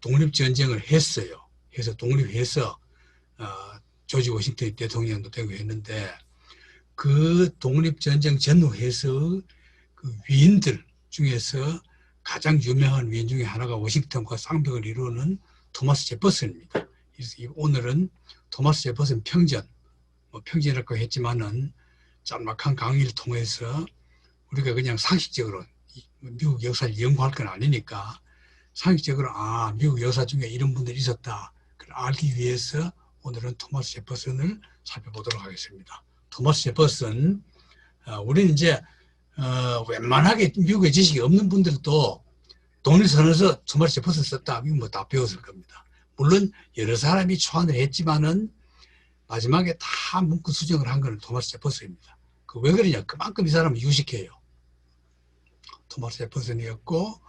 독립전쟁을 했어요. 해서 독립해서 조지 워싱턴 대통령도 되고 했는데 그 독립전쟁 전후해서 그 위인들 중에서 가장 유명한 위인 중에 하나가 워싱턴과 쌍벽을 이루는 토마스 제퍼슨입니다. 그래서 오늘은 토마스 제퍼슨 평전, 평전이라고 했지만은 짤막한 강의를 통해서 우리가 그냥 상식적으로 미국 역사를 연구할 건 아니니까 상식적으로 미국 역사 중에 이런 분들이 있었다. 그걸 알기 위해서 오늘은 토마스 제퍼슨을 살펴보도록 하겠습니다. 토마스 제퍼슨, 우리는 이제 웬만하게 미국의 지식이 없는 분들도 독립선언서 토마스 제퍼슨 썼다. 이거 뭐 다 배웠을 겁니다. 물론 여러 사람이 초안을 했지만은 마지막에 다 문구 수정을 한 건 토마스 제퍼슨입니다. 왜 그러냐? 그만큼 이 사람은 유식해요. 토마스 제퍼슨이었고,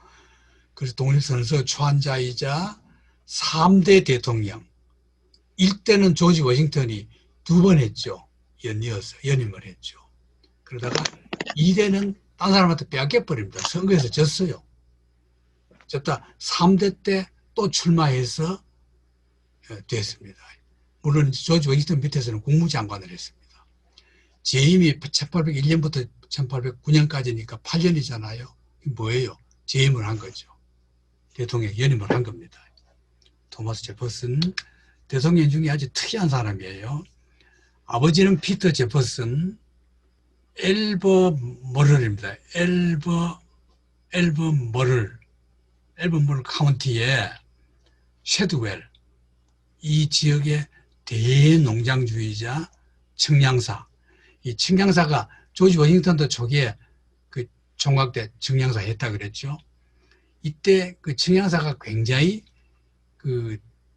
그래서 독립선언서 초안자이자 3대 대통령. 1대는 조지 워싱턴이 2번 했죠. 연임을 했죠. 그러다가 2대는 딴 사람한테 빼앗겨버립니다. 선거에서 졌어요. 졌다 3대 때 또 출마해서 됐습니다. 물론 조지 워싱턴 밑에서는 국무장관을 했습니다. 재임이 1801년부터 1809년까지니까 8년이잖아요. 뭐예요? 재임을 한 거죠. 대통령 연임을 한 겁니다. 토마스 제퍼슨 대통령 중에 아주 특이한 사람이에요. 아버지는 피터 제퍼슨, 엘버머럴입니다. 엘버머럴 카운티의 섀드웰, 이 지역의 대농장주의자 청량사. 이 청량사가 조지 워싱턴도 초기에 그 총각 때 청량사 했다 그랬죠. 이때 그 청량사가 굉장히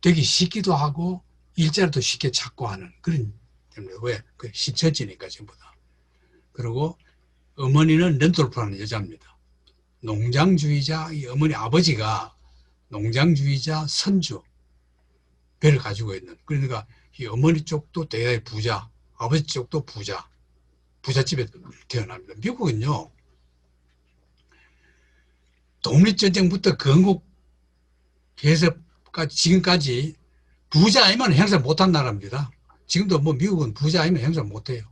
되기 쉽기도 하고 일자리도 쉽게 찾고 하는 그런 때문에 왜? 그 시처지니까 전부 다. 그리고 어머니는 랜돌프라는 여자입니다. 농장주의자, 이 어머니 아버지가 농장주의자 선주 배를 가지고 있는, 그러니까 이 어머니 쪽도 대단히 부자, 아버지 쪽도 부잣집에 태어납니다. 미국은요, 독립전쟁부터 건국해서까지 지금까지 부자 아니면 행사 못한 나라입니다. 지금도 뭐 미국은 부자 아니면 행사 못해요.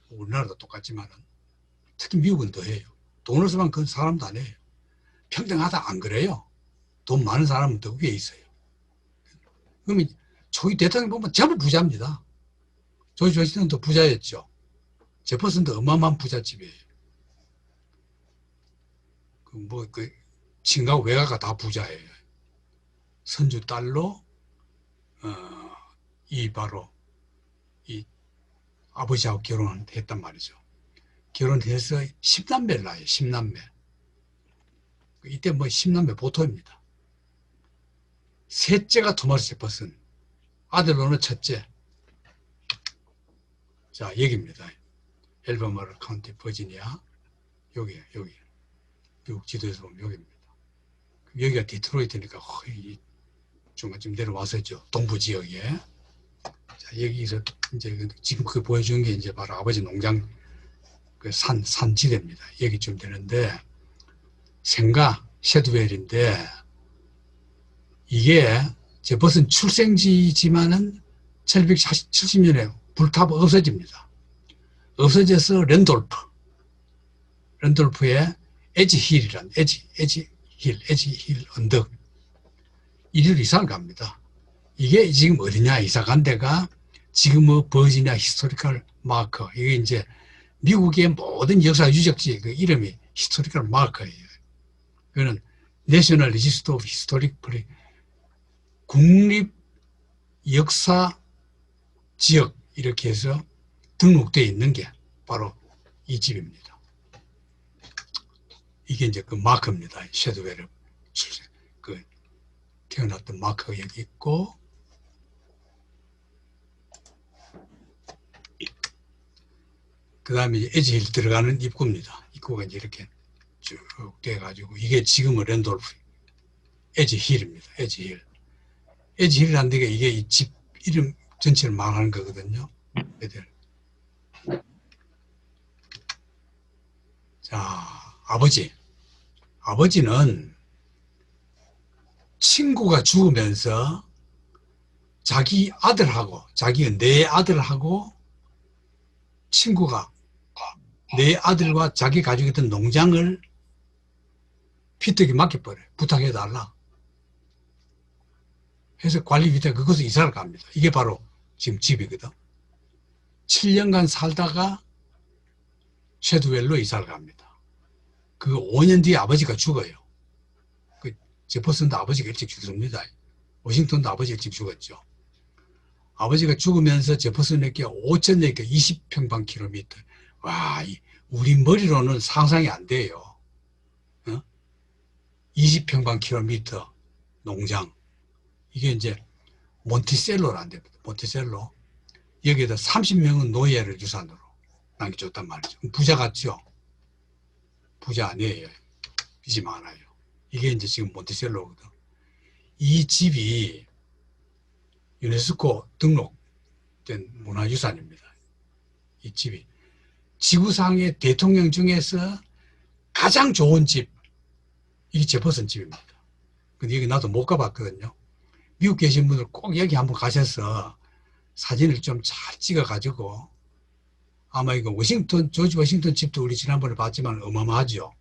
우리나라도 똑같지만은. 특히 미국은 더 해요. 돈 없으면 그 사람도 안 해요. 평등하다 안 그래요. 돈 많은 사람은 더 위에 있어요. 그러면 초기 대통령 보면 전부 부자입니다. 조지 워싱턴도 부자였죠. 제퍼슨도 어마어마한 부잣집이에요. 친가 외가가 다 부자예요. 선주 딸로 바로 이 아버지하고 결혼했단 말이죠. 결혼해서 10남매를 낳아요. 10남매. 이때 뭐 10남매 보통입니다. 셋째가 토마스 제퍼슨, 아들로는 첫째. 자, 여기입니다. 엘버머럴 카운티 버지니아. 여기 미국 지도에서 보면 여기입니다. 여기가 디트로이트니까 좀 내려와서죠. 동부 지역에. 자, 여기서 이제 지금 그 보여주는 게 이제 바로 아버지 농장 그 산지대입니다. 여기쯤 되는데 생가 섀드웰인데 이게 제퍼슨 출생지지만은 1770년에 불타고 없어집니다. 없어져서 랜돌프의 에지힐이란 에지힐 언덕 이리로 이사를 갑니다. 이게 지금 어디냐 이사 간 데가 지금의 버지니아 히스토리컬 마커. 이게 이제 미국의 모든 역사 유적지 그 이름이 히스토리컬 마커예요. 그거는 내셔널 리지스터 오브 히스토릭 플레이 국립 역사 지역 이렇게 해서 등록되어 있는 게 바로 이 집입니다. 이게 이제 그 마커입니다. 섀드웰을 태어났던 마커가 여기 있고 그 다음에 에지힐 들어가는 입구입니다. 입구가 이제 이렇게 쭉 돼가지고 이게 지금의 랜돌프 에지힐입니다. 에지힐이라는 데가 이게 이 집 이름 전체를 말하는 거거든요. 자, 아버지는 친구가 죽으면서 자기 아들하고, 자기가 내 아들하고 친구가 내 아들과 자기 가지고 있던 농장을 피터에게 맡겨버려요. 부탁해달라. 해서 관리 밑에 그것을 이사를 갑니다. 이게 바로 지금 집이거든. 7년간 살다가 쉐드웰로 이사를 갑니다. 그 5년 뒤에 아버지가 죽어요. 그 제퍼슨도 아버지가 일찍 죽습니다. 워싱턴도 아버지가 일찍 죽었죠. 아버지가 죽으면서 제퍼슨에게 5천에게 20평방킬로미터. 와, 우리 머리로는 상상이 안 돼요. 20평방킬로미터 농장. 이게 이제 몬티셀로란 데입니다. 몬티셀로. 여기에다 30명은 노예를 유산으로 남겨줬단 말이죠. 부자 같죠? 부자 아니에요. 빚이 많아요. 이게 이제 지금 몬티셀로거든. 이 집이 유네스코 등록된 문화유산입니다. 이 집이. 지구상의 대통령 중에서 가장 좋은 집, 이게 제퍼슨 집입니다. 근데 여기 나도 못 가봤거든요. 미국 계신 분들 꼭 여기 한번 가셔서 사진을 좀 잘 찍어가지고, 아마 이거 조지 워싱턴 집도 우리 지난번에 봤지만 어마어마하죠.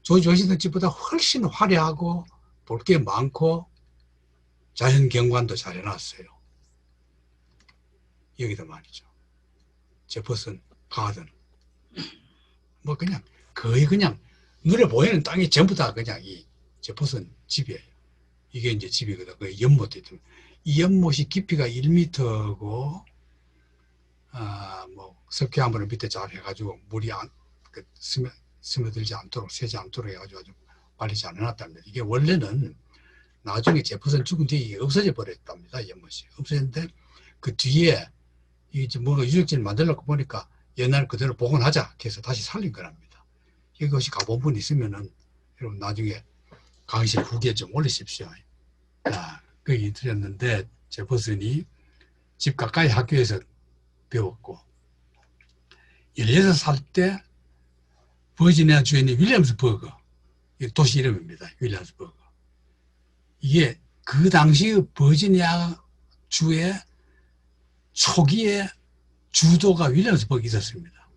조지 워싱턴 집보다 훨씬 화려하고 볼 게 많고 자연 경관도 잘 해놨어요. 여기도 말이죠. 제퍼슨 가든. 뭐 그냥 거의 그냥 눈에 보이는 땅이 전부 다 그냥 이 제퍼슨 집이에요. 이게 이제 집이거든. 그 연못이 있던. 이 연못이 깊이가 1m고, 뭐, 석회화물을 밑에 잘 해가지고, 물이 스며들지 않도록, 새지 않도록 해가지고 아주 빨리 잘 해놨답니다. 이게 원래는 나중에 제퍼슨 죽은 뒤에 이게 없어져 버렸답니다. 연못이. 없어졌는데, 그 뒤에, 이제 뭔가 유적지를 만들려고 보니까 옛날 그대로 복원하자 해서 다시 살린 거랍니다. 이것이 가본 분 있으면은, 여러분 나중에 강의실 후기에 좀 올리십시오. 자, 거기 드렸는데, 제퍼슨이 집 가까이 학교에서 배웠고, 16살 때 버지니아 주에 있는 윌리엄스버그, 도시 이름입니다. 윌리엄스버그. 이게 그 당시 버지니아 주의 초기에 주도가 윌리엄스버그에 있었습니다.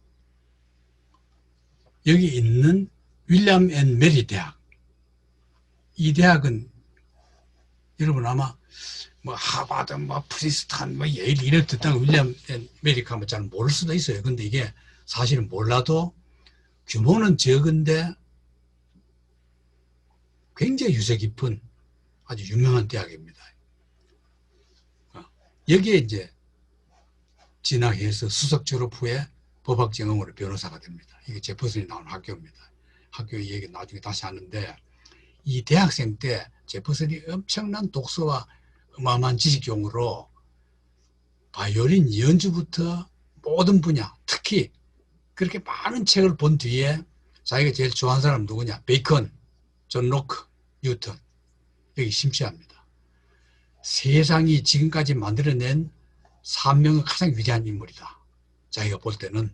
여기 있는 윌리엄 앤 메리 대학. 이 대학은 여러분 아마 뭐 하버드, 뭐 프린스턴, 뭐 예일 이런 듣다가 윌리엄 앤 메리카 뭐 잘 모를 수도 있어요. 근데 이게 사실은 몰라도 규모는 적은데 굉장히 유서 깊은 아주 유명한 대학입니다. 여기에 이제 진학해서 수석 졸업 후에 법학 전공으로 변호사가 됩니다. 이게 제퍼슨이 나온 학교입니다. 학교 얘기 나중에 다시 하는데, 이 대학생 때 제퍼슨이 엄청난 독서와 어마어마한 지식용으로 바이올린 연주부터 모든 분야, 특히 그렇게 많은 책을 본 뒤에 자기가 제일 좋아하는 사람 누구냐? 베이컨, 존 로크, 뉴턴. 여기 심취합니다. 세상이 지금까지 만들어낸 산명의 가장 위대한 인물이다. 자기가 볼 때는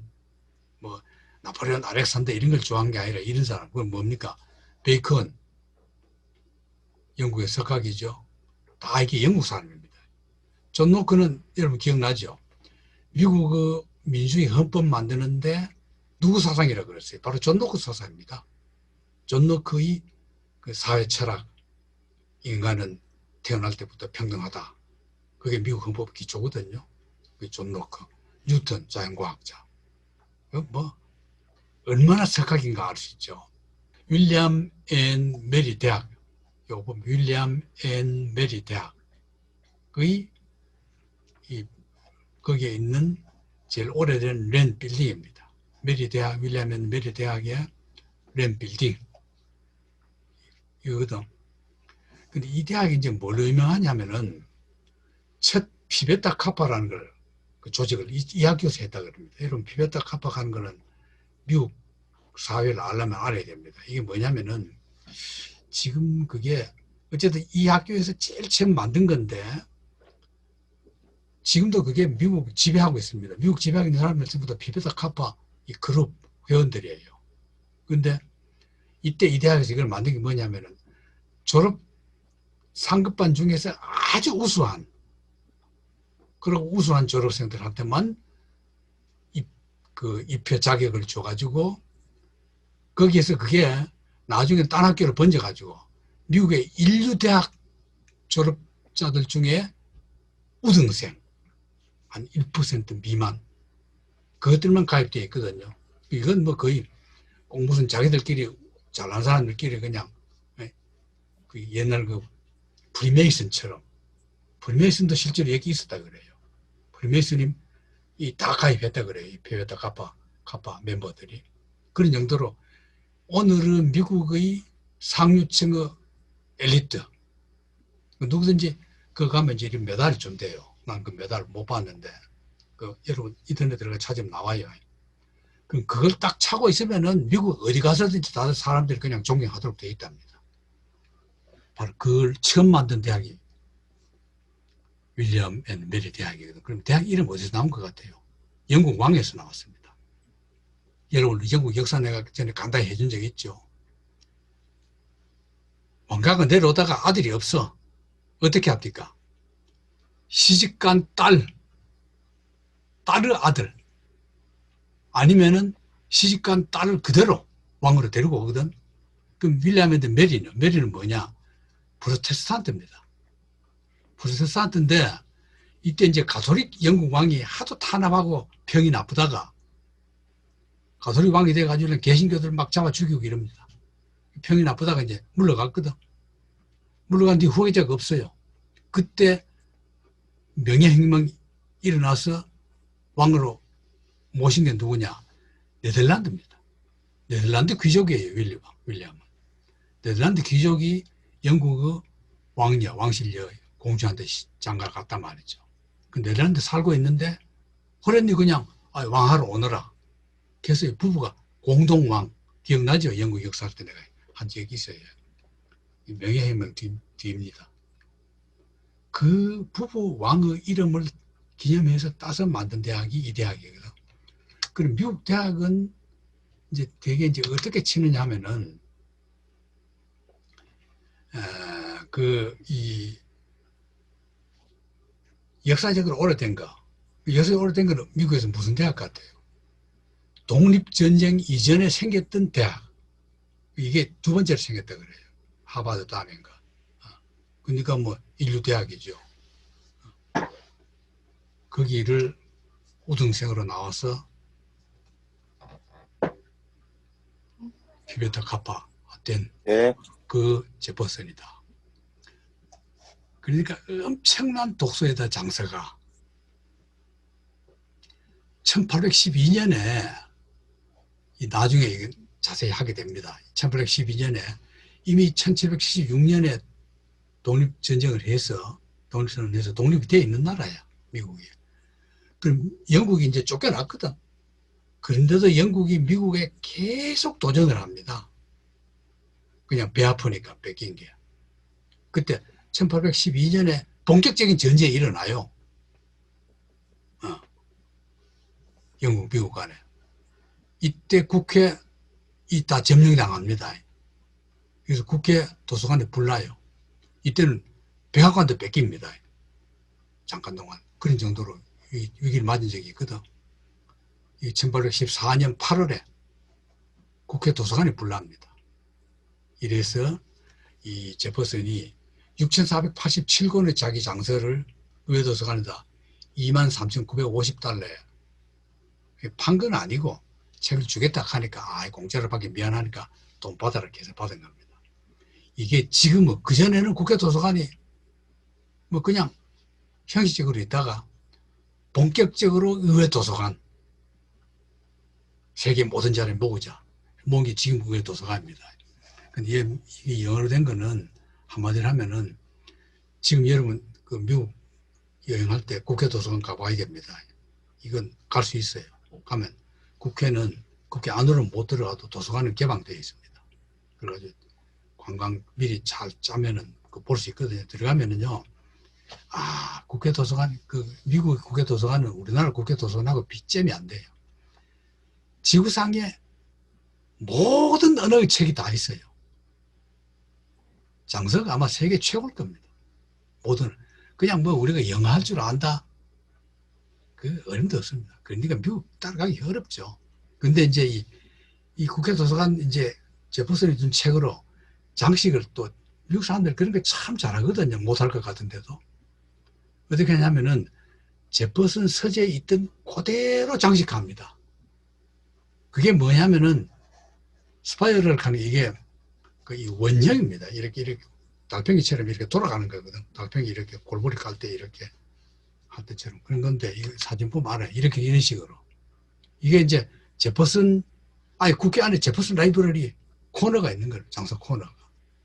뭐 나폴레온, 알렉산더 이런 걸 좋아한 게 아니라 이런 사람. 그건 뭡니까? 베이컨, 영국의 석학이죠. 다 이게 영국 사람입니다. 존 로크는 여러분 기억나죠? 미국 그 민주주의 헌법 만드는데 누구 사상이라고 그랬어요? 바로 존 로크 사상입니다. 존 로크의 그 사회 철학, 인간은 태어날 때부터 평등하다. 그게 미국 헌법 기초거든요. 그게 존 로크, 뉴턴 자연과학자. 뭐 얼마나 석학인가 알 수 있죠. 윌리엄 앤 메리 대학, 요거 보면 윌리엄 앤 메리 대학의 거기에 있는 제일 오래된 랜 빌딩입니다. 메리 대학, 윌리엄 앤 메리 대학의 랜 빌딩. 이거거든. 근데 이 대학이 이제 뭘로 유명하냐면은 첫 피베타 카파라는 걸, 그 조직을 이 학교에서 했다 그럽니다. 여러분, 피베타 카파 하는 거는 미국 사회를 알려면 알아야 됩니다. 이게 뭐냐면은 지금 그게 어쨌든 이 학교에서 제일 처음 만든 건데 지금도 그게 미국 지배하고 있습니다. 미국 지배하고 있는 사람들 전부 다 피베타 카파 이 그룹 회원들이에요. 근데 이때 이 대학에서 이걸 만든 게 뭐냐면은 졸업 상급반 중에서 아주 우수한, 그리고 우수한 졸업생들한테만 입회 자격을 줘가지고, 거기에서 그게 나중에 딴 학교로 번져가지고 미국의 인류대학 졸업자들 중에 우등생 한 1% 미만 그것들만 가입되어 있거든요. 이건 뭐 거의 꼭 무슨 자기들끼리 잘난 사람들끼리 그냥 그 옛날 그 프리메이슨처럼, 프리메이슨도 실제로 여기 있었다 그래요. 프리메이슨이 다 가입했다 그래요. 이 베타 카파 멤버들이. 그런 정도로 오늘은 미국의 상류층의 엘리트, 누구든지 그거 가면 이제 메달이 좀 돼요. 난 그 메달 못 봤는데, 여러분 인터넷 들어가 찾으면 나와요. 그럼 그걸 딱 차고 있으면은 미국 어디 가서든지 다들 사람들이 그냥 존경하도록 되어 있답니다. 바로 그걸 처음 만든 대학이 윌리엄 앤 메리 대학이거든요. 그럼 대학 이름 어디서 나온 것 같아요? 영국 왕에서 나왔습니다. 여러분 영국 역사 내가 전에 간단히 해준 적이 있죠. 왕가가 내려오다가 아들이 없어. 어떻게 합니까? 시집간 딸의 아들, 아니면은 시집간 딸을 그대로 왕으로 데리고 오거든. 그럼 윌리엄 앤 메리는 뭐냐? 프로테스탄트입니다. 프로테스탄트인데 이때 이제 가톨릭 영국 왕이 하도 탄압하고 평이 나쁘다가 가톨릭 왕이 돼가지고 개신교들 막 잡아 죽이고 이럽니다. 평이 나쁘다가 이제 물러갔거든. 물러간 뒤 후계자가 없어요. 그때 명예혁명이 일어나서 왕으로 모신 게 누구냐? 네덜란드입니다. 네덜란드 귀족이에요, 윌리엄은. 네덜란드 귀족이 영국의 왕실여 공주한테 장가를 갔단 말이죠. 그 네덜란드 살고 있는데 호련히 그냥 왕하러 오너라. 그래서 부부가 공동왕, 기억나죠? 영국 역사할 때 내가 한 적이 있어요. 명예혁명 뒤입니다. 그 부부 왕의 이름을 기념해서 따서 만든 대학이 이 대학이거든. 그럼 미국 대학은 이제 되게 이제 어떻게 치느냐 하면은, 이 역사적으로 오래된 거, 역사적으로 오래된 거는 미국에서 무슨 대학 같아요? 독립전쟁 이전에 생겼던 대학. 이게 두 번째로 생겼다 그래요. 하버드 다음인가. 그러니까 뭐 인류대학이죠. 거기를 우등생으로 나와서 피베타 카파 된 그 제퍼슨이다. 그러니까 엄청난 독서에다 장서가 1812년에 나중에 자세히 하게 됩니다. 1812년에 이미 1776년에 독립전쟁을 해서 독립선언을 해서 독립이 되어 있는 나라야, 미국이. 그럼 영국이 이제 쫓겨났거든. 그런데도 영국이 미국에 계속 도전을 합니다. 그냥 배 아프니까 뺏긴 게. 그때 1812년에 본격적인 전쟁이 일어나요. 영국, 미국 간에. 이때 국회 다 점령당합니다. 그래서 국회 도서관에 불나요. 이때는 백악관도 뺏깁니다. 잠깐 동안. 그런 정도로 위기를 맞은 적이 있거든. 1814년 8월에 국회 도서관에 불납니다. 이래서 이 제퍼슨이 6,487권의 자기 장서를 의회 도서관에다 23,950달러에 판 건 아니고 책을 주겠다 하니까 공짜로 받기 미안하니까 돈 받아라 해서 받은 겁니다. 이게 지금은 그전에는 국회 도서관이 뭐 그냥 형식적으로 있다가 본격적으로 의회 도서관, 세계 모든 자를 모으자. 모은 게 지금 의회 도서관입니다. 근데 이게 영어로 된 거는 한마디로 하면은 지금 여러분 그 미국 여행할 때 국회 도서관 가봐야 됩니다. 이건 갈 수 있어요. 가면 국회는 국회 안으로는 못 들어가도 도서관은 개방되어 있습니다. 그래가지고 관광 미리 잘 짜면은 볼 수 있거든요. 들어가면은요, 국회 도서관, 미국 국회 도서관은 우리나라 국회 도서관하고 빗점이 안 돼요. 지구상에 모든 언어의 책이 다 있어요. 장서가 아마 세계 최고일 겁니다. 모든 그냥 뭐 우리가 영어 할 줄 안다. 그 어림도 없습니다. 그러니까 미국 따라가기 어렵죠. 근데 이제 이 국회 도서관 이제 제퍼슨이 준 책으로 장식을 또 미국 사람들 그런 거 참 잘하거든요. 못할 것 같은데도. 어떻게 하냐면은 제퍼슨 서재에 있던 그대로 장식합니다. 그게 뭐냐면은 스파이럴 하는 이게 그 원형입니다. 이렇게 달팽이처럼 이렇게 돌아가는 거거든. 달팽이 이렇게 골고리 깔 때 이렇게 할 때처럼 그런 건데 이 사진 보면 알아요. 이렇게 이런 식으로. 이게 이제 제퍼슨 국회 안에 제퍼슨 라이브러리 코너가 있는 거예요. 장소 코너가.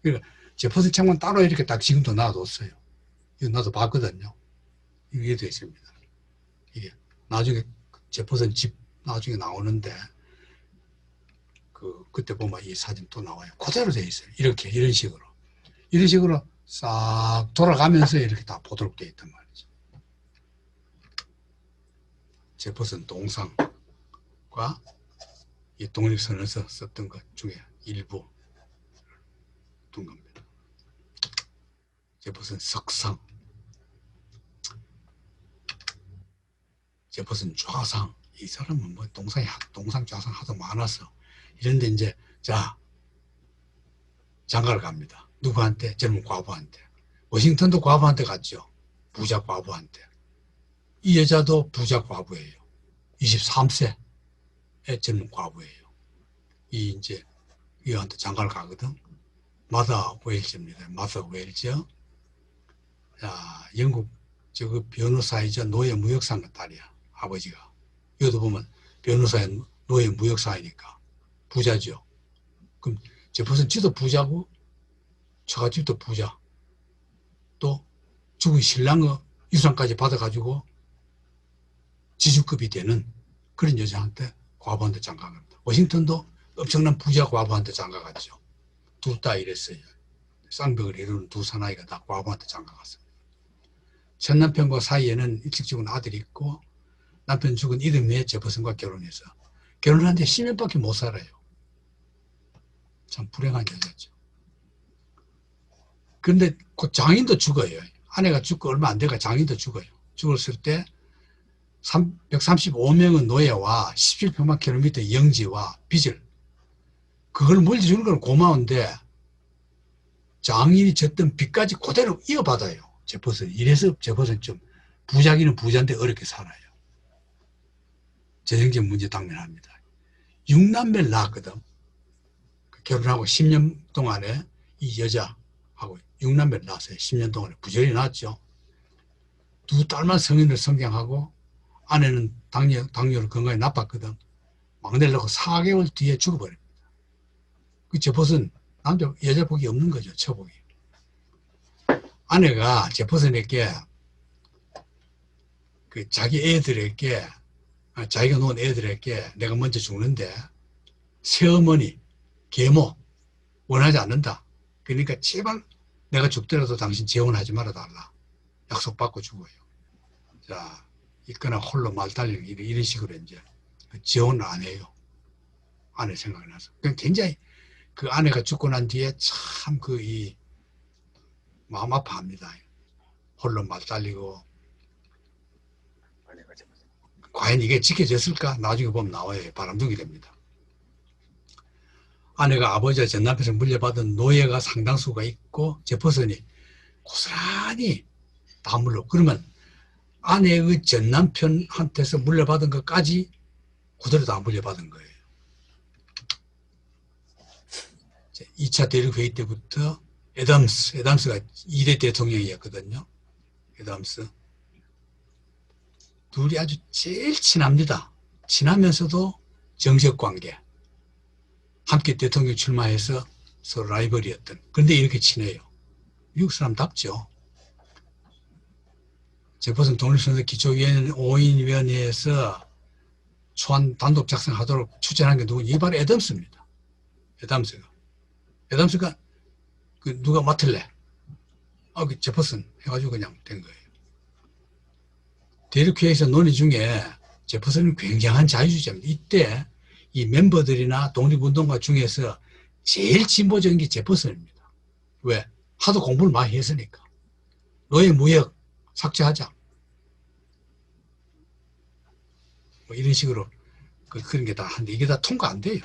그러니까 제퍼슨 책만 따로 이렇게 딱 지금도 놔뒀어요. 이거 나도 봤거든요. 이게 되어 있습니다. 이게 나중에 제퍼슨 집 나중에 나오는데 그때 보면 이 사진 또 나와요. 그대로 되어 있어요. 이렇게 이런 식으로 싹 돌아가면서 이렇게 다 보도록 되어 있단 말이죠. 제퍼슨 동상과 이 독립선언에서 썼던 것 중에 일부 둔 겁니다. 제퍼슨 석상, 제퍼슨 좌상. 이 사람은 뭐 동상 좌상 하도 많아서 이런데 이제 자 장가를 갑니다. 누구한테? 젊은 과부한테. 워싱턴도 과부한테 갔죠. 부자 과부한테. 이 여자도 부자 과부예요. 23세의 젊은 과부예요. 이제 이한테 장가를 가거든. 마다 웨일즈입니다. 마다 웨일즈. 자, 영국 그 변호사이자 노예 무역사의 딸이야. 아버지가. 이것도 보면 변호사의 노예 무역사이니까 부자죠. 그럼 제퍼슨 지도 부자고 처가집도 부자. 또 죽은 신랑의 유산까지 받아가지고 지주급이 되는 그런 여자한테 과부한테 장가갑니다. 워싱턴도 엄청난 부자 과부한테 장가갔죠. 둘 다 이랬어요. 쌍벽을 이루는 두 사나이가 다 과부한테 장가갔습니다. 첫 남편과 사이에는 일찍 죽은 아들이 있고 남편 죽은 이듬해 제퍼슨과 결혼해서 결혼하는데 10년밖에 못 살아요. 참 불행한 여자죠. 그런데 그 장인도 죽어요. 아내가 죽고 얼마 안 돼가 장인도 죽어요. 죽었을 때 135명의 노예와 17평방 킬로미터 영지와 빚을 그걸 물려주는 건 고마운데 장인이 졌던 빚까지 그대로 이어받아요. 제퍼슨. 이래서 제퍼슨 좀 부자기는 부자인데 어렵게 살아요. 재정적 문제 당면합니다. 6남매를 낳았거든. 결혼하고 10년 동안에 이 여자하고 6남매를 낳았어요. 10년 동안에 부지런히 낳았죠. 두 딸만 성인을 성장하고 아내는 당뇨로 건강이 나빴거든. 막내를 낳고 4개월 뒤에 죽어버립니다. 그 제퍼슨 여자 복이 없는 거죠. 처복이. 아내가 제퍼슨에게 그 자기 애들에게 자기가 놓은 애들에게 내가 먼저 죽는데 새어머니 계모 원하지 않는다. 그러니까 제발 내가 죽더라도 당신 재혼하지 말아달라. 약속받고 죽어요. 자, 있거나 홀로 말 달리는 이런 식으로 이제 재혼을 안 해요. 아내 생각이 나서. 굉장히 그 아내가 죽고 난 뒤에 참 마음 아파합니다. 홀로 말 달리고. 과연 이게 지켜졌을까? 나중에 보면 나와요. 바람둥이 됩니다. 아내가 아버지와 전 남편에서 물려받은 노예가 상당수가 있고 제퍼슨이 고스란히 다 물려. 그러면 아내의 전 남편한테서 물려받은 것까지 그대로 다 물려받은 거예요. 2차 대륙회의 때부터 애담스가 2대 대통령이었거든요. 애담스. 둘이 아주 제일 친합니다. 친하면서도 정적관계. 함께 대통령 출마해서 서로 라이벌이었던. 그런데 이렇게 친해요. 미국 사람답죠. 제퍼슨 독립선언 기초위원 5인위원회에서 초안 단독 작성하도록 추천한 게 누구냐? 이게 바로 애덤스입니다. 애덤스가 누가 맡을래? 그 제퍼슨 해가지고 그냥 된 거예요. 대륙회의에서 논의 중에 제퍼슨은 굉장한 자유주의자입니다. 이때 이 멤버들이나 독립운동가 중에서 제일 진보적인 게 제퍼슨입니다. 왜? 하도 공부를 많이 했으니까. 노예무역 삭제하자. 뭐 이런 식으로 그런 게 다 한데 이게 다 통과 안 돼요.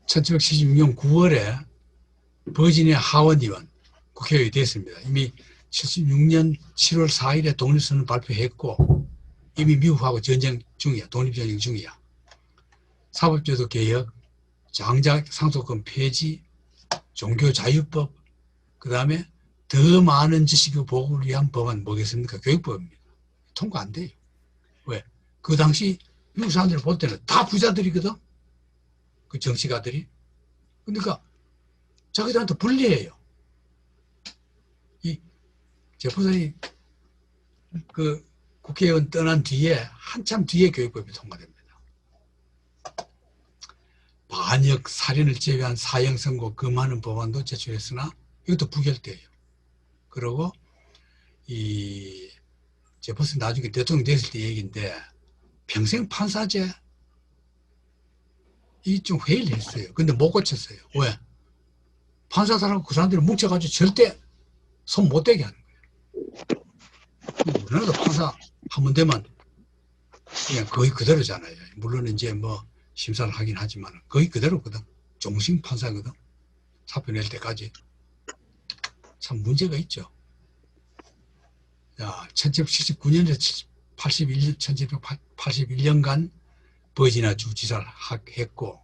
1776년 9월에 버지니아 하원 국회의원이 됐습니다. 이미 76년 7월 4일에 독립선언 발표했고 이미 미국하고 전쟁 중이야. 독립전쟁 중이야. 사법제도 개혁, 장자 상속권 폐지, 종교자유법, 그 다음에 더 많은 지식의 보급을 위한 법안 뭐겠습니까? 교육법입니다. 통과 안 돼요. 왜? 그 당시 미국 사람들이 볼 때는 다 부자들이거든. 그 정치가들이. 그러니까 자기들한테 불리해요. 이 제퍼슨이 그 국회의원 떠난 뒤에 한참 뒤에 교육법이 통과됩니다. 반역 살인을 제외한 사형 선고 금하는 법안도 제출했으나 이것도 부결돼요. 그리고 이 제퍼슨 나중에 대통령 됐을 때 얘기인데 평생 판사제 이 좀 회의를 했어요. 근데 못 고쳤어요. 왜? 판사들하고 그 사람들이 뭉쳐가지고 절대 손 못 대게 하는 거예요. 우리나라도 판사 한 번 되면 그냥 거의 그대로잖아요. 물론 이제 뭐 심사를 하긴 하지만 거의 그대로거든. 종심 판사거든. 사표 낼 때까지. 참 문제가 있죠. 자, 1779년에서 1781년간 버지니아 주 지사를 했고,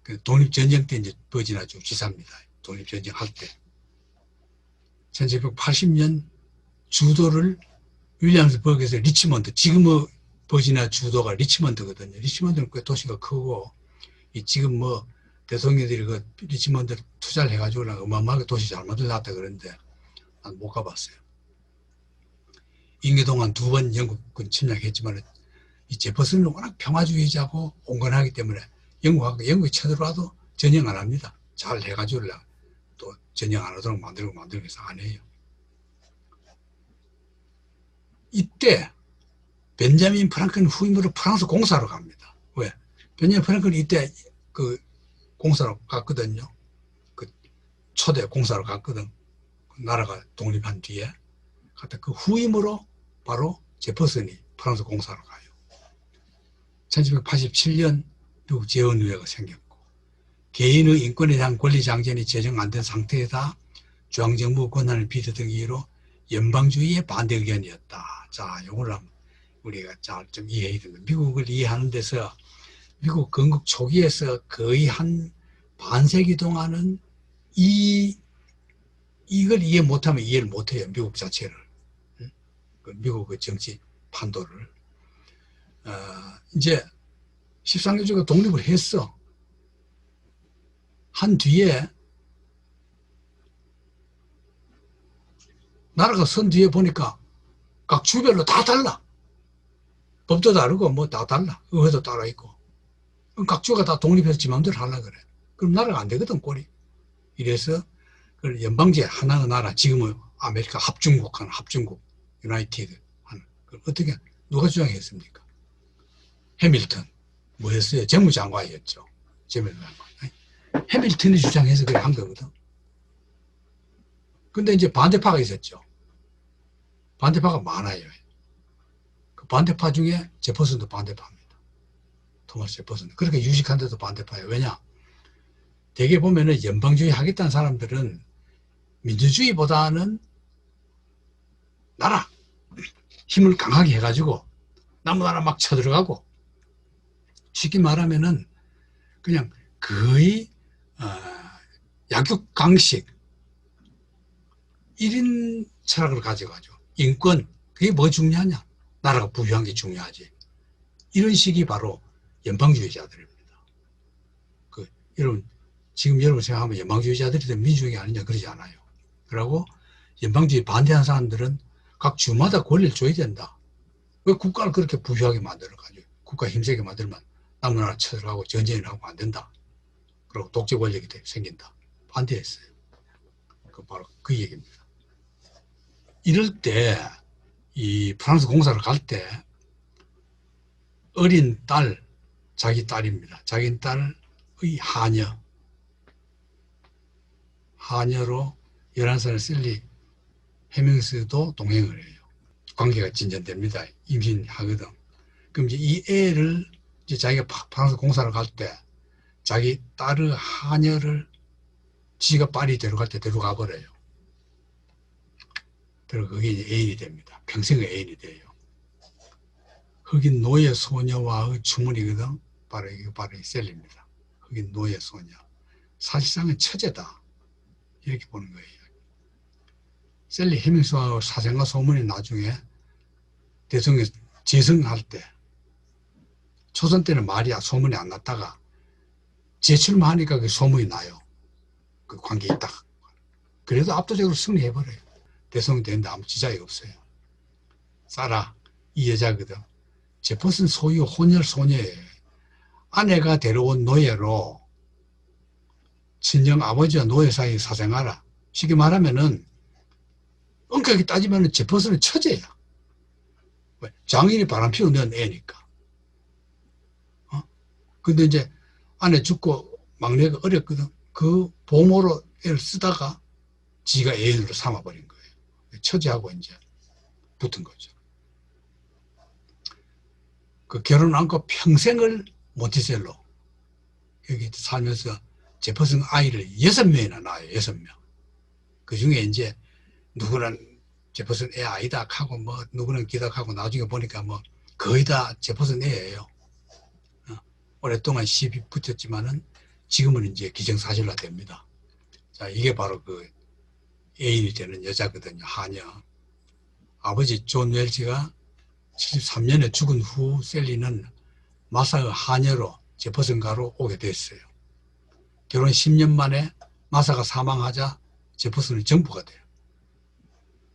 그 독립전쟁 때 이제 버지니아 주 지사입니다. 독립전쟁 할 때. 1780년 주도를 윌리엄스버그에서 리치먼드, 지금의 버지니아 주도가 리치먼드거든요. 리치먼드는 꽤 도시가 크고, 지금 뭐 대통령들이 그 리치먼드 투자를 해가지고 어마어마하게 도시 잘 만들어놨다 그러는데 난 못 가봤어요. 임기 동안 2번 영국군 침략했지만 이 제퍼슨은 워낙 평화주의자고 온건하기 때문에 영국이 쳐들어와도 전쟁 안 합니다. 잘 해가지고 또 전쟁 안 하도록 만들고 해서 안 해요. 이때 벤자민 프랑클린 후임으로 프랑스 공사로 갑니다. 왜? 벤자민 프랑클린 이때 그 공사로 갔거든요. 그 초대 공사로 갔거든. 나라가 독립한 뒤에. 그 후임으로 바로 제퍼슨이 프랑스 공사로 가요. 1787년 미국 재헌의회가 생겼고 개인의 인권에 대한 권리장전이 제정 안 된 상태에다 중앙정부 권한을 비대 등 이유로 연방주의의 반대 의견이었다. 자, 이걸 우리가 잘 좀 이해해야 됩니다. 미국을 이해하는 데서 미국 건국 초기에서 거의 한 반세기 동안은 이걸 이해 못하면 이해를 못해요. 미국 자체를. 미국의 정치 판도를. 이제 13개주가 독립을 했어. 한 뒤에 나라가 선 뒤에 보니까 각 주별로 다 달라. 법도 다르고 뭐 다 달라. 의회도 따라 있고. 각 주가 다 독립해서 지 마음대로 하려고 그래. 그럼 나라가 안 되거든, 꼴이. 이래서 연방제 하나의 나라, 지금은 아메리카 합중국 하는 합중국, 유나이티드 하는. 어떻게, 누가 주장했습니까? 해밀턴. 뭐 했어요? 재무장관이었죠. 재무장관. 해밀턴이 주장해서 그래 한 거거든. 근데 이제 반대파가 있었죠. 반대파가 많아요. 그 반대파 중에 제퍼슨도 반대파입니다. 토마스 제퍼슨. 그렇게 유식한데도 반대파예요. 왜냐? 대개 보면은 연방주의 하겠다는 사람들은 민주주의보다는 나라 힘을 강하게 해가지고 남의 나라 막 쳐들어가고 쉽게 말하면은 그냥 거의 약육강식 1인 철학을 가져가죠. 인권, 그게 뭐 중요하냐? 나라가 부유한 게 중요하지. 이런 식이 바로 연방주의자들입니다. 여러분, 지금 여러분 생각하면 연방주의자들이 더 민주주의 아니냐 그러지 않아요. 그리고 연방주의 반대하는 사람들은 각 주마다 권리를 줘야 된다. 왜 국가를 그렇게 부유하게 만들어가지고 국가 힘세게 만들면 남의 나라 쳐들어가고 전쟁을 하고 안 된다. 그리고 독재 권력이 생긴다. 반대했어요. 바로 그 얘기입니다. 이럴 때 이 프랑스 공사를 갈 때 어린 딸, 자기 딸입니다. 자기 딸의 하녀로 11살 셀리 해밍스도 동행을 해요. 관계가 진전됩니다. 임신하거든. 그럼 이제 이 애를 이제 자기가 프랑스 공사를 갈 때 자기 딸의 하녀를 지가 파리 데려갈 때 데려가 버려요. 그리고 그게 이제 애인이 됩니다. 평생의 애인이 돼요. 흑인 노예 소녀와의 주문이거든. 바로 이 셀리입니다. 흑인 노예 소녀. 사실상은 처제다. 이렇게 보는 거예요. 셀리 해밍스와 사생과 소문이 나중에 대통령 재선할 때, 초선 때는 말이야 소문이 안 났다가 재출마하니까 그 소문이 나요. 그 관계 있다. 그래도 압도적으로 승리해버려요. 대통령 되는데 아무 지장이 없어요. 사라, 이 여자거든. 제퍼슨 소유 혼혈 소녀예요. 아내가 데려온 노예로 친정 아버지와 노예 사이 사생활아. 쉽게 말하면은 엄격하게 따지면 제퍼슨은 처제야. 장인이 바람 피워낸 애니까. 근데 이제 아내 죽고 막내가 어렸거든. 그 보모로 애를 쓰다가 지가 애인으로 삼아버린 거예요. 처제하고 이제 붙은 거죠. 그 결혼 않고 평생을 몬티셀로 여기 살면서 제퍼슨 아이를 6명이나 낳아요. 6명. 그 중에 이제 누구는 제퍼슨 애 아이다 하고 뭐 누구는 기닥하고 나중에 보니까 뭐 거의 다 제퍼슨 애예요. 오랫동안 시비 붙였지만은 지금은 이제 기정사실화 됩니다. 자, 이게 바로 그 애인이 되는 여자거든요. 하녀. 아버지 존 웰치가 73년에 죽은 후 셀리는 마사의 하녀로 제퍼슨가로 오게 됐어요. 결혼 10년 만에 마사가 사망하자 제퍼슨은 정부가 돼요.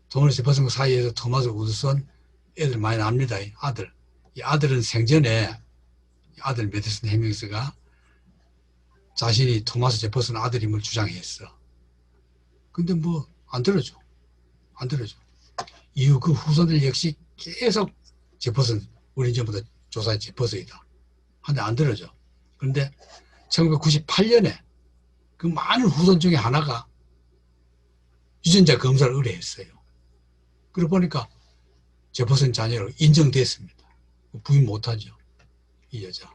토마스 제퍼슨과 사이에서 토마스 우드슨 애들 많이 납니다. 아들. 이 아들은 생전에 아들 메디슨 해밍스가 자신이 토마스 제퍼슨 아들임을 주장했어. 근데 뭐 안 들어줘. 안 들어줘. 이후 그 후손들 역시 계속 제퍼슨, 우리 전부 다 조사해 제퍼슨이다. 근데 안 들어줘. 그런데 1998년에 그 많은 후손 중에 하나가 유전자 검사를 의뢰했어요. 그러고 보니까 제퍼슨 자녀로 인정됐습니다. 부인 못하죠. 이 여자.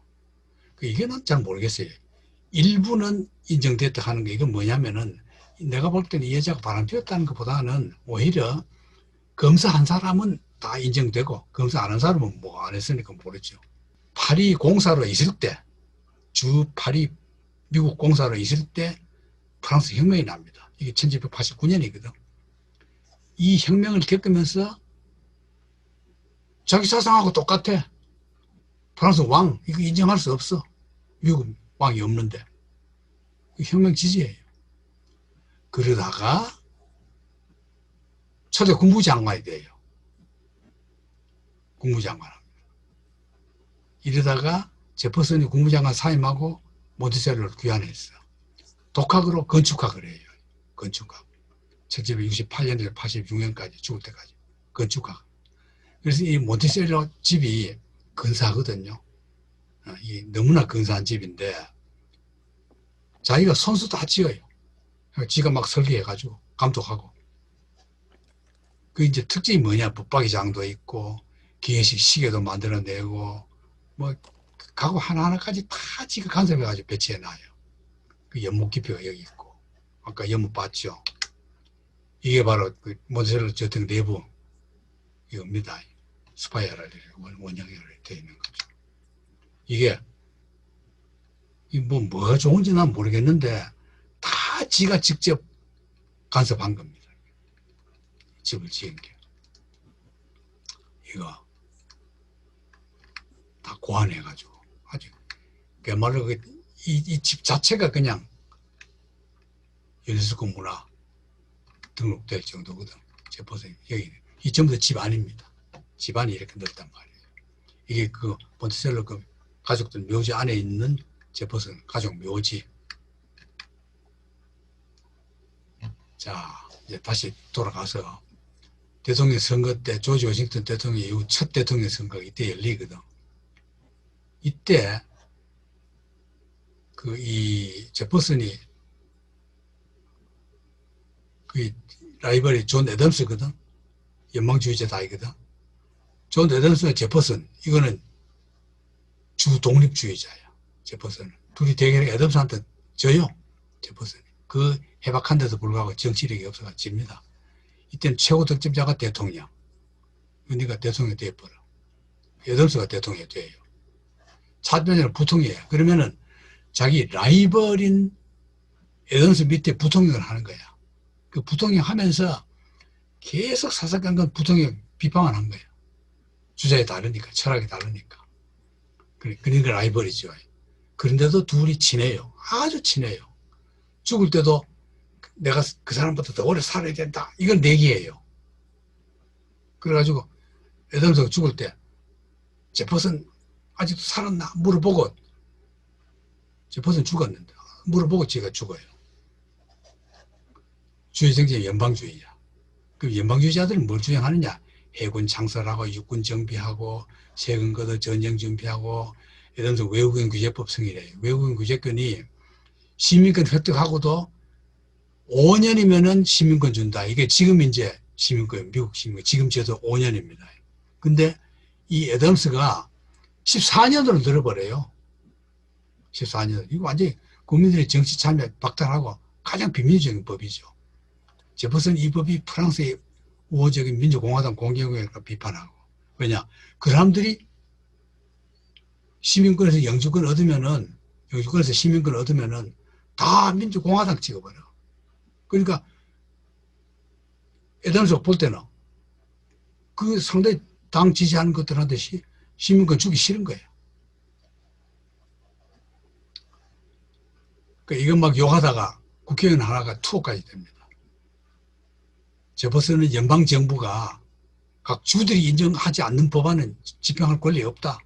이게는 잘 모르겠어요. 일부는 인정됐다 하는 게 이건 뭐냐면은 내가 볼 때는 이 여자가 바람 피웠다는 것보다는 오히려 검사한 사람은 다 인정되고 검사 안 한 사람은 뭐 안 했으니까 모르죠. 파리 공사로 있을 때, 주 파리 미국 공사로 있을 때 프랑스 혁명이 납니다. 이게 1789년이거든. 이 혁명을 겪으면서 자기 사상하고 똑같아. 프랑스 왕, 이거 인정할 수 없어. 미국 왕이 없는데. 혁명 지지예요. 그러다가 초대 국무장관이 돼요. 국무장관. 이러다가 제퍼슨이 국무장관 사임하고 몬티셀로를 귀환했어. 독학으로 건축학을 해요. 건축학. 1768년에서 86년까지 죽을 때까지. 건축학. 그래서 이 몬티셀로 집이 근사하거든요. 이 너무나 근사한 집인데 자기가 손수 다 지어요. 지가 막 설계해가지고 감독하고. 그 이제 특징이 뭐냐? 붙박이장도 있고 기계식 시계도 만들어내고 뭐 가구 하나하나까지 다 지가 간섭해가지고 배치해놔요. 그 연못 기표가 여기 있고 아까 연못 봤죠? 이게 바로 그 몬티셀로 저택 내부 이겁니다. 스파이럴 원형으로 되어 있는 거죠. 이게 뭐가 좋은지 난 모르겠는데 다 지가 직접 간섭한 겁니다. 집을 지은 게. 이거 다 고안해가지고 아주 그야말로 이 집 자체가 그냥 유네스코 문화 등록될 정도거든. 제퍼슨 여기 이 전부 다 집 아닙니다. 집안이 이렇게 넓단 말이에요. 이게 그 몬티셀로 그 가족들 묘지 안에 있는 제퍼슨 가족 묘지. 자, 이제 다시 돌아가서 대통령 선거 때 조지 워싱턴 대통령 이후 첫 대통령 선거가 이때 열리거든. 이때 그 이 제퍼슨이 그 라이벌이 존 애덤스거든. 연방주의자다이거든. 존 애덤스와 제퍼슨, 이거는 주 독립주의자야. 제퍼슨은. 둘이 대결에 애덤스한테 져요. 제퍼슨이. 그 해박한데도 불구하고 정치력이 없어서 집니다. 이때는 최고 득점자가 대통령. 그러니까 대통령이 돼버려. 애덤스가 대통령이 돼요. 차변이랑 부통령이에요. 그러면은 자기 라이벌인 애덤스 밑에 부통령을 하는 거야. 그 부통령 하면서 계속 사사건건 부통령 비판을 한 거예요. 주장이 다르니까, 철학이 다르니까. 그러니까 라이벌이죠. 그런데도 둘이 친해요. 아주 친해요. 죽을 때도 내가 그 사람보다 더 오래 살아야 된다. 이건 내기예요. 그래가지고 애덤스가 죽을 때 제퍼슨 아직도 살았나 물어보고, 제퍼슨 죽었는데 물어보고 지가 죽어요. 주의 정책이 연방주의야. 그 연방주의자들은 뭘 주장하느냐? 해군 창설하고 육군 정비하고 세금 걷어 전쟁 준비하고 이러면서 외국인 규제법 승인해요. 외국인 규제권이 시민권 획득하고도 5년이면은 시민권 준다. 이게 지금 이제 시민권, 미국 시민권, 지금 제도 5년입니다. 근데 이 애덤스가 14년으로 늘어버려요. 14년. 이거 완전히 국민들의 정치 참여 박탈하고 가장 비민주적인 법이죠. 제퍼슨 이 법이 프랑스의 우호적인 민주공화당 공개국이니까 비판하고. 왜냐? 그 사람들이 시민권에서 영주권 얻으면은, 영주권에서 시민권 얻으면은 다 민주공화당 찍어버려. 그러니까 애덤스가 볼 때는 그 상당히 당 지지하는 것들한테 시민권 주기 싫은 거예요. 그러니까 이건 막 욕하다가 국회의원 하나가 투옥까지 됩니다. 제퍼슨은 연방정부가 각 주들이 인정하지 않는 법안은 집행할 권리 없다.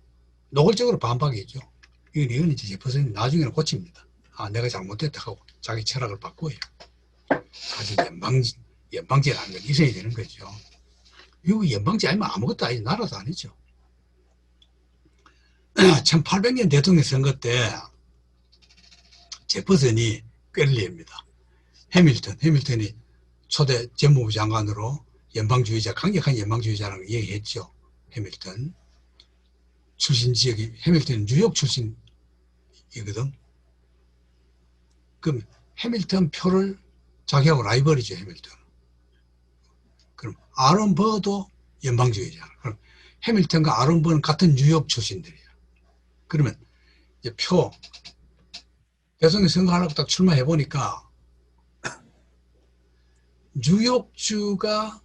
노골적으로 반박이죠. 이건 이제 제퍼슨이 나중에는 고칩니다. 아, 내가 잘못됐다 하고 자기 철학을 바꿔요. 사실 연방제라는 건 있어야 되는 거죠. 미국 연방제 아니면 아무것도 아니죠. 나라도 아니죠. 1800년 대통령 선거 때 제퍼슨이 꾀를 냅니다. 해밀턴이 초대 재무부 장관으로 연방주의자, 강력한 연방주의자라는 걸 얘기했죠. 해밀턴. 출신 지역이, 해밀턴은 뉴욕 출신이거든. 그럼 해밀턴 표를 자기하고 라이벌이죠, 해밀턴. 그럼 아론 버도 연방주의자. 그럼 해밀턴과 아론 버는 같은 뉴욕 출신들이에요. 그러면 이제 대통령 선거하려고 딱 출마해 보니까 뉴욕주가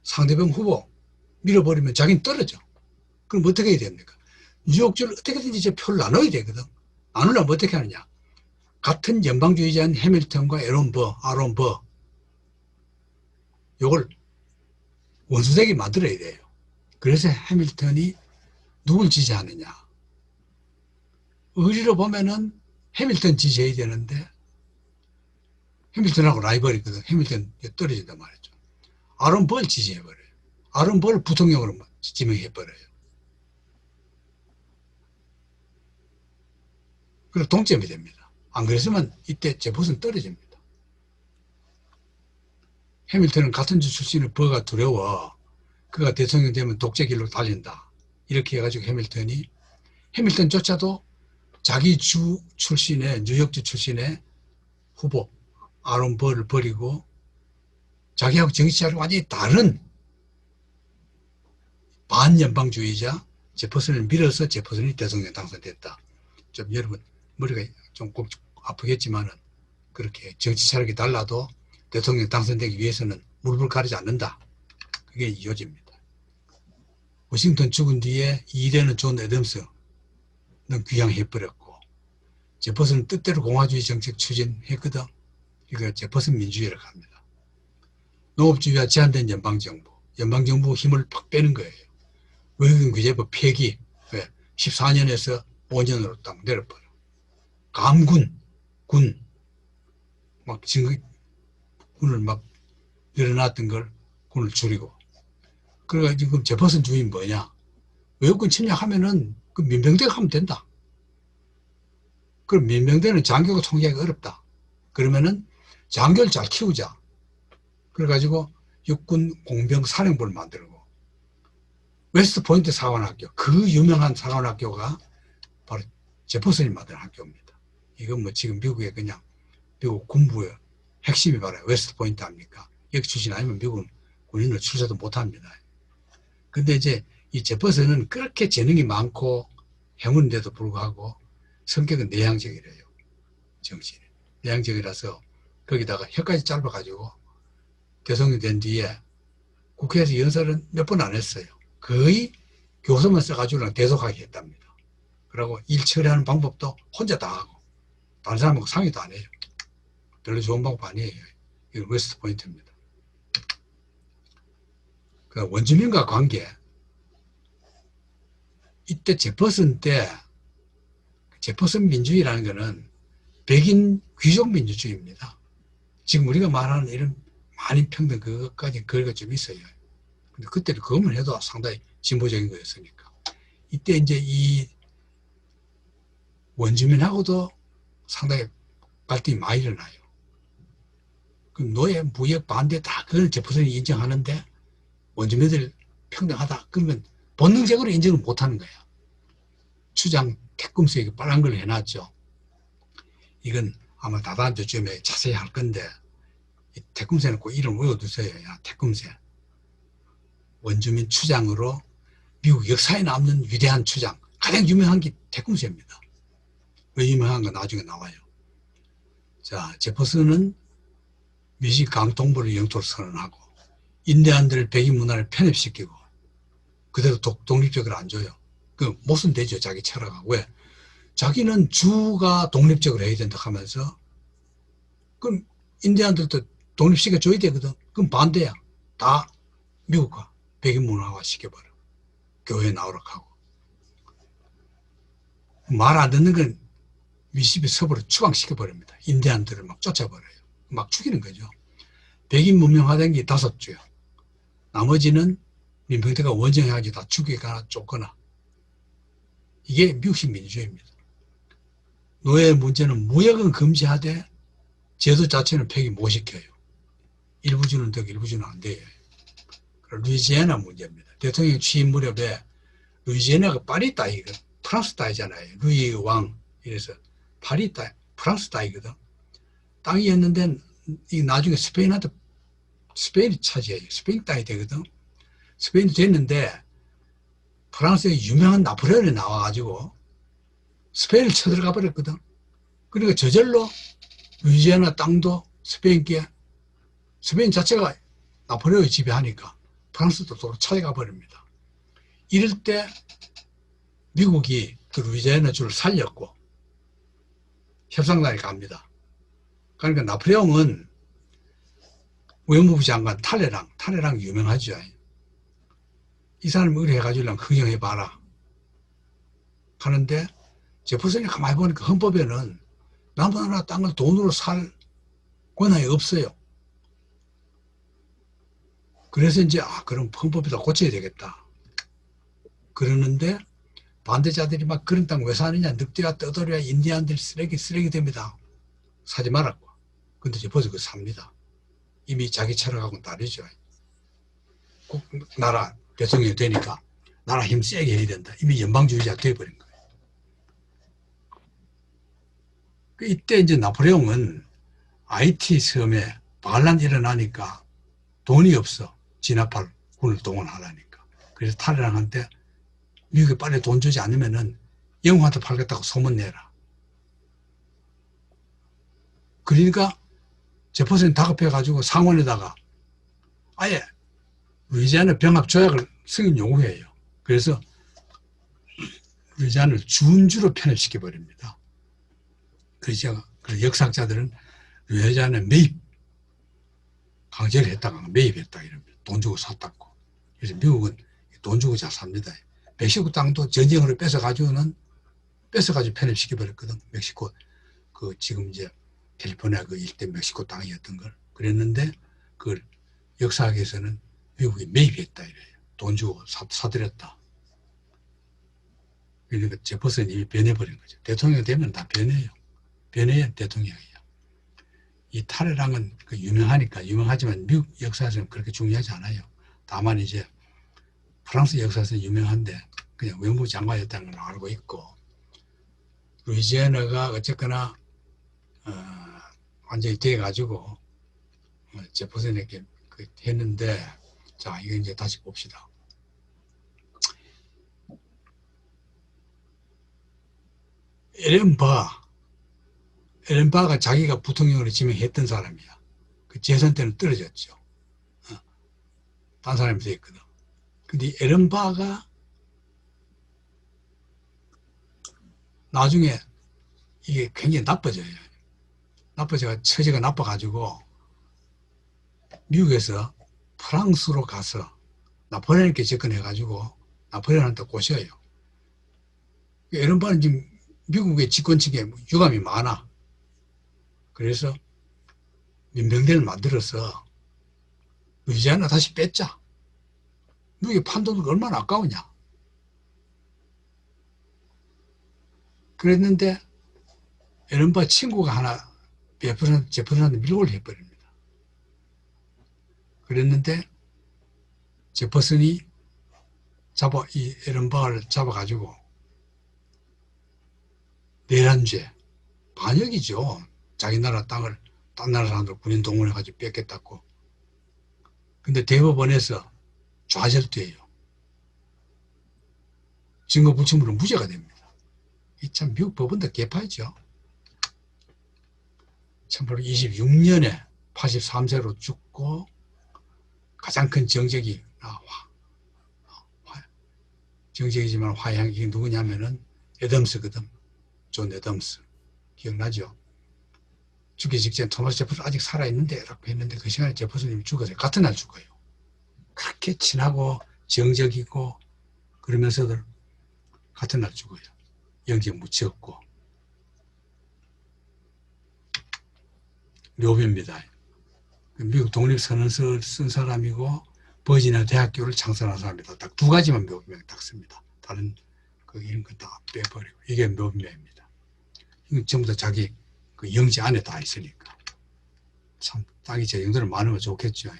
상대방 후보 밀어버리면 자기는 떨어져. 그럼 어떻게 해야 됩니까? 뉴욕주를 어떻게든지 이제 표를 나눠야 되거든. 나누려면 어떻게 하느냐? 같은 연방주의자인 해밀턴과 아론 버, 요걸 원수되게 만들어야 돼요. 그래서 해밀턴이 누굴 지지하느냐? 의리로 보면은 해밀턴 지지해야 되는데, 해밀턴하고 라이벌이거든. 해밀턴 떨어진단 말이죠. 아론 버를 지지해버려요. 아론 버를 부통령으로 지명해버려요. 그래서 동점이 됩니다. 안 그랬으면 이때 제퍼슨 떨어집니다. 해밀턴은 같은 주 출신의 버가 두려워. 그가 대통령 되면 독재 길로 달린다. 이렇게 해가지고 해밀턴조차도 자기 주 출신의, 뉴욕주 출신의 후보, 아론 버를 버리고 자기하고 정치하고 완전히 다른 반연방주의자 제퍼슨을 밀어서 제퍼슨이 대통령 당선됐다. 좀 여러분 머리가 좀 꼭 아프겠지만은 그렇게 정치 철학이 달라도 대통령 당선되기 위해서는 무릎을 가리지 않는다. 그게 이요지입니다. 워싱턴 죽은 뒤에 2대는 존 애덤스는 귀향해버렸고 제퍼슨은 뜻대로 공화주의 정책 추진했거든. 이거 제퍼슨 민주주의라고 합니다. 농업주의와 제한된 연방정부, 연방정부 힘을 팍 빼는 거예요. 외국인 규제법 폐기, 14년에서 5년으로 딱 내려버려. 감군, 군을 막 늘어났던 걸 군을 줄이고. 그러니까 지금 제퍼슨 주의는 뭐냐? 외국군 침략하면은 그 민병대가 하면 된다. 그럼 민병대는 장교가 통제하기 어렵다. 그러면은 장교를 잘 키우자. 그래가지고 육군 공병 사령부를 만들고 웨스트 포인트 사관학교, 그 유명한 사관학교가 바로 제퍼슨이 만든 학교입니다. 이건 뭐 지금 미국의 그냥 미국 군부의 핵심이 바로 웨스트 포인트 아닙니까? 여기 출신 아니면 미국은 군인을 출세도 못합니다. 근데 이제 이 제퍼슨은 그렇게 재능이 많고 행운인데도 불구하고 성격은 내향적이래요. 정신이. 내향적이라서 거기다가 혀까지 짧아가지고 대통령이 된 뒤에 국회에서 연설은 몇 번 안 했어요. 거의 교서만 써가지고 대속하게 했답니다. 그리고 일 처리하는 방법도 혼자 다 하고 다른 사람하고 상의도 안 해요. 별로 좋은 방법 아니에요. 이건 웨스트 포인트입니다. 그 원주민과 관계, 이때 제퍼슨 때 제퍼슨 민주주의라는 것은 백인 귀족 민주주의입니다. 지금 우리가 말하는 이런 만인평등 그것까지 거리가 좀 있어요. 근데 그때는 그것만 해도 상당히 진보적인 거였으니까. 이때 이제 이 원주민하고도 상당히 갈등이 많이 일어나요. 그럼 노예, 무역, 반대 다 그걸 제퍼슨이 인정하는데 원주민들 평등하다. 그러면 본능적으로 인정을 못하는 거야. 추장 태꿈수에게 빨간 걸 해놨죠. 이건 아마 다다음주쯤에 자세히 할 건데 태꿈새는 꼭 이름 외워두세요. 야, 태꿈새. 원주민 추장으로 미국 역사에 남는 위대한 추장. 가장 유명한 게 태꿈새입니다. 왜 유명한 거 나중에 나와요. 자, 제퍼슨은 미시간 동부를 영토로 선언하고 인디안들 백인 문화를 편입시키고 그대로 독립적으로 안 줘요. 그 못은 되죠. 자기 철학하고. 왜? 자기는 주가 독립적으로 해야 된다 하면서 그럼 인디안들도 독립시켜 줘야 되거든. 그럼 반대야. 다 미국화, 백인 문화화 시켜버려. 교회에 나오라고 하고. 말 안 듣는 건 미시시피 서부로 추방시켜버립니다. 인디안들을 막 쫓아버려요. 막 죽이는 거죠. 백인 문명화된 게 5주요. 나머지는 민병대가 원정해가지고 다 죽이거나 쫓거나. 이게 미국식 민주주의입니다. 노예 문제는 무역은 금지하되 제도 자체는 폐기 못 시켜요. 일부주는 되고 일부주는 안 돼요. 루이지애나 문제입니다. 대통령 취임 무렵에 루이지애나가 파리 따위가 프랑스 따위잖아요. 루이 왕 이래서 파리 따위, 프랑스 따위거든. 땅이었는데 이 나중에 스페인한테 스페인이 차지해요. 스페인 땅이 되거든. 스페인이 됐는데 프랑스의 유명한 나폴레옹이 나와가지고 스페인을 쳐들어가 버렸거든. 그러니까 저절로 루이지애나 땅도 스페인께 스페인 자체가 나폴레옹이 지배하니까 프랑스도 도로 찾아가 버립니다. 이럴 때 미국이 그 루이지애나 주를 살렸고 협상단에 갑니다. 그러니까 나폴레옹은 외무부 장관 탈레랑 유명하죠. 이 사람을 의뢰해가지고 흥정해봐라 하는데 제퍼슨이 가만히 보니까 헌법에는 남한나라 땅을 돈으로 살 권한이 없어요. 그래서 이제 그럼 헌법에다 고쳐야 되겠다. 그러는데 반대자들이 막 그런 땅 왜 사느냐, 늑대와 떠돌이와 인디안들 쓰레기 됩니다. 사지 말라고. 근데 제퍼슨이 그거 삽니다. 이미 자기 철학하고는 다르죠. 꼭 나라 대통령이 되니까 나라 힘 세게 해야 된다. 이미 연방주의자가 되어버린 거예요. 이때 이제 나폴레옹은 IT 섬에 반란이 일어나니까 돈이 없어. 진압할 군을 동원하려니까. 그래서 탈레랑한테 미국이 빨리 돈 주지 않으면은 영웅한테 팔겠다고 소문내라. 그러니까 제퍼슨이 다급해가지고 상원에다가 아예 루이지애나 병합 조약을 승인 요구해요. 그래서 루이지애나를 준주로 편입시켜버립니다. 그래서 역사학자들은 루이지애나 매입, 강제를 했다가 매입했다 이럽니다. 돈 주고 샀다고. 그래서 미국은 돈 주고 잘 삽니다. 멕시코 땅도 전쟁으로 뺏어가지고 편입시켜버렸거든. 멕시코, 지금 이제 캘리포니아 그 일대 멕시코 땅이었던 걸. 그랬는데 그걸 역사학에서는 미국이 매입했다 이래요. 돈 주고 사들였다. 그러니까 제퍼슨이 이미 변해버린 거죠. 대통령이 되면 다 변해요. 변해야 대통령이에요. 이 타르랑은 그 유명하지만 미국 역사에서는 그렇게 중요하지 않아요. 다만 이제 프랑스 역사에서는 유명한데 그냥 외무부 장관이었다는 걸 알고 있고, 루이지애나가 어쨌거나 완전히 돼가지고 제퍼슨에게 했는데, 자, 이거 이제 다시 봅시다. 엘렌 바가 자기가 부통령으로 지명했던 사람이야. 그 재선 때는 떨어졌죠. 딴 사람이 됐거든. 근데 엘렌 바가 나중에 이게 굉장히 나빠져요. 처지가 나빠가지고 미국에서 프랑스로 가서 나폴레옹께 접근해가지고 나폴레옹한테 꼬셔요. 엘렌 바는 지금 미국의 집권층에 유감이 많아. 그래서 민병대를 만들어서 루이지애나 다시 뺐자. 미국의 판도가 얼마나 아까우냐. 그랬는데 엘렌 바 친구가 하나 제퍼슨한테 밀고를 해버립니다. 그랬는데 제퍼슨이 이 엘렌 바를 잡아가지고 내란죄, 반역이죠. 자기 나라 땅을 딴 나라 사람들 군인 동원해가지고 뺏겠다고. 근데 대법원에서 좌절돼요. 증거 불충분으로 무죄가 됩니다. 이 참 미국 법원도 개파이죠. 1826년에 83세로 죽고, 가장 큰 정적이 정적이지만 화양이 누구냐면은 애덤스거든. 존 애덤스. 기억나죠? 죽기 직전 토마스 제퍼슨 아직 살아있는데 라고 했는데, 그 시간에 제퍼슨님이 죽었어요. 같은 날 죽어요. 그렇게 친하고 정적이고 그러면서도 같은 날 죽어요. 영재 묻혔고. 묘비입니다. 미국 독립선언서를 쓴 사람이고 버지니아 대학교를 창설한 사람이다. 딱 두 가지만 묘비명을 딱 씁니다. 다른 이런 거 다 빼버리고. 이게 묘비명입니다. 이건 전부 다 자기 그 영지 안에 다 있으니까. 참 땅이 저 정도로 많으면 좋겠죠.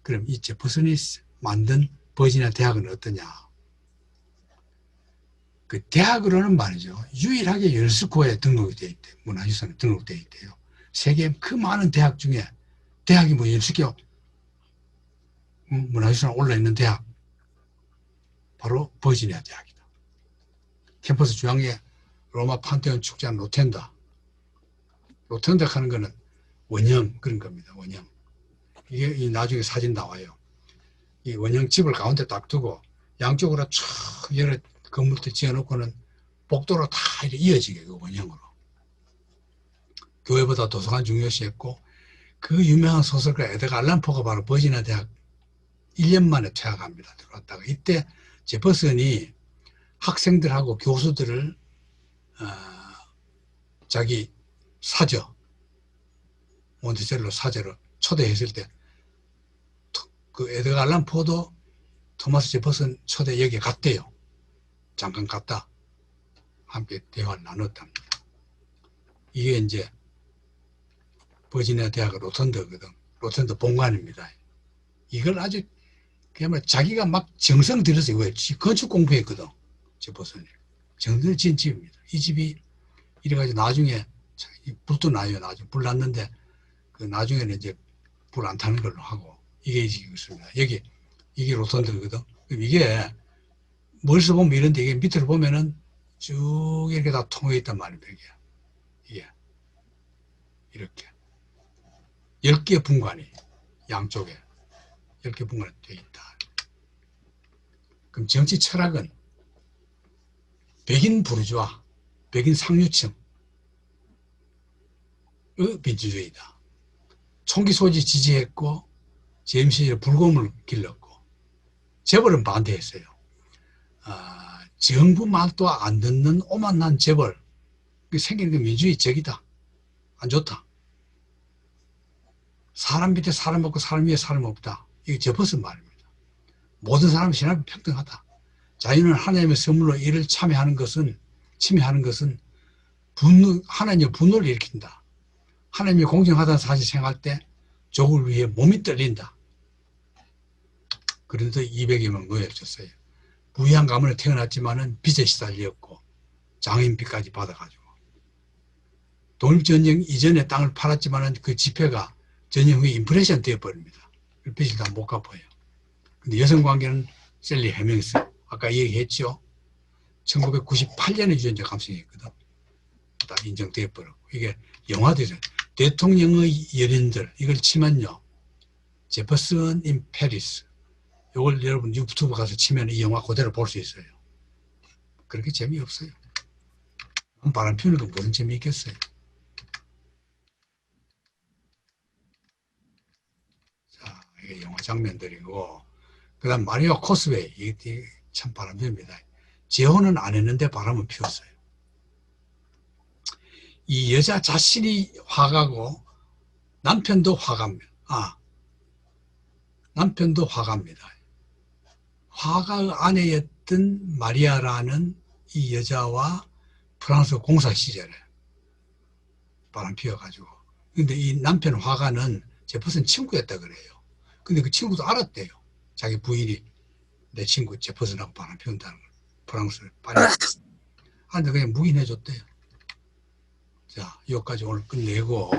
그럼 이 제퍼슨이 만든 버지니아 대학은 어떠냐? 그 대학으로는 말이죠. 유일하게 유네스코에 등록이 되어 있대요. 문화유산에 등록되어 있대요. 세계 그 많은 대학 중에 대학이 뭐 유네스코 문화유산에 올라있는 대학, 바로 버지니아 대학이다. 캠퍼스 중앙에 로마 판테온 축제한 로텐다 하는 거는 원형 그런 겁니다. 원형. 이게 나중에 사진 나와요. 이 원형 집을 가운데 딱 두고 양쪽으로 쫙 여러 건물들 지어놓고는 복도로 다 이렇게 이어지게, 그 원형으로. 교회보다 도서관 중요시했고, 그 유명한 소설가 에드가 알란 포가 바로 버지니아 대학 1년 만에 퇴학합니다. 들어왔다가. 이때 제퍼슨이 학생들하고 교수들을 자기 사저, 몬티셀로 사저로 초대했을 때, 그 에드가 알란 포도 토마스 제퍼슨 초대 여기에 갔대요. 잠깐 갔다 함께 대화를 나눴답니다. 이게 이제 버지니아 대학 로턴드거든. 로턴드 본관입니다. 이걸 아주 그야말로 자기가 막 정성 들여서 이거 건축 공부했거든. 제퍼슨이 정성을 지은 집입니다. 이 집이 이래가지고 나중에 불도 나요. 나중에 불 났는데 그 나중에는 이제 불 안 타는 걸로 하고, 이게 있습니다. 이게 로턴드거든. 이게 멀리서 보면 이런데, 이게 밑으로 보면은 쭉 이렇게 다 통해 있단 말입니다. 이게 이렇게 10개 분관이 양쪽에 10개 분관이 되어 있다. 그럼 정치 철학은 백인 부르주아, 백인 상류층의 민주주의다. 총기 소지 지지했고, 제임스의 불곰을 길렀고, 재벌은 반대했어요. 정부 말도 안 듣는 오만난 재벌, 생기는 게 민주주의 적이다. 안 좋다. 사람 밑에 사람 없고 사람 위에 사람 없다. 이게 제퍼슨 말입니다. 모든 사람은 신앙이 평등하다. 자유는 하나님의 선물로 이를 침해하는 것은 하나님의 분노를 일으킨다. 하나님이 공정하다는 사실 생각할 때 족을 위해 몸이 떨린다. 그런데 200여 명 노예였어요. 부유한 가문에 태어났지만은 빚에 시달렸고 장인빚까지 받아가지고 독립전쟁 이전에 땅을 팔았지만은 그 지폐가 전쟁 후에 인플레이션 되어버립니다. 빚을 다 못 갚아요. 근데 여성 관계는 셀리 해밍스 아까 얘기했죠. 1998년에 유전자 감성했거든. 다 인정되어버렸고 이게 영화들은 대통령의 연인들 이걸 치면요. 제퍼슨 인 페리스 이걸 여러분 유튜브 가서 치면 이 영화 그대로 볼 수 있어요. 그렇게 재미없어요. 바람 피우는 거 무슨 재미있겠어요. 자, 이게 영화 장면들이고 그 다음 마리아 코스웨이 이게 참 바람 피웁니다. 재혼은 안 했는데 바람은 피웠어요. 이 여자 자신이 화가고 남편도 화가입니다. 남편도 화가입니다. 화가의 아내였던 마리아라는 이 여자와 프랑스 공사 시절에 바람 피워가지고. 근데 이 남편 화가는 제퍼슨 친구였다 그래요. 근데 그 친구도 알았대요. 자기 부인이 내 친구 제퍼슨하고 바람 피운다는 걸. 프랑스 파리. 근데 그냥 묵인해줬대요. 자, 여기까지 오늘 끝내고